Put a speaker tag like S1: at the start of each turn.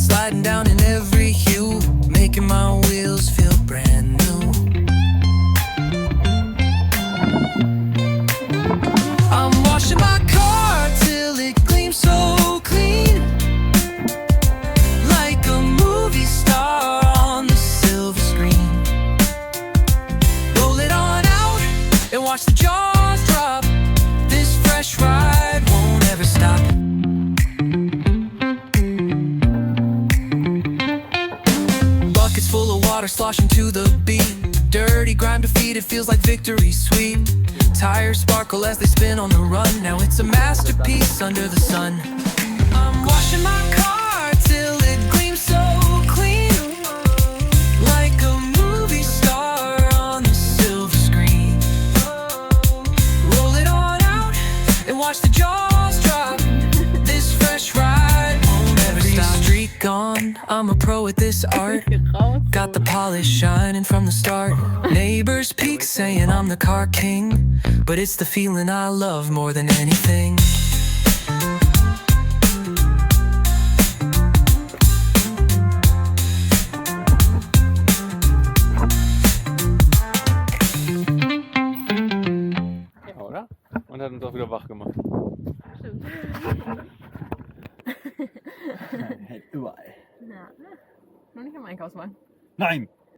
S1: sliding down in every hue, making my wheels feel brand new. I'm washing my car till it gleams so clean, like a movie star on the silver screen. Roll it on out and watch the jaws drop. This fresh ride won't ever stop. Buckets full of water sloshing to the beat. Dirty grime defeated, feels like victory sweet. Tires sparkle as they spin on the run. Now it's a masterpiece under the sun. I'm washing my car till it gleams so clean, like a movie star on the silver screen. Roll it on out and watch the jaws drop. This fresh ride won't ever stop. Streak on, I'm a pro at this art. Got the polish shining from the start. Neighbors peek saying I'm the car king, but it's the feeling I love more than anything.
S2: Ja, oder? Und hat uns auch wieder wach gemacht.
S3: Stimmt.
S4: Hält überall.
S3: Ja. Nur nicht am Einkaufswagen.
S4: Nein!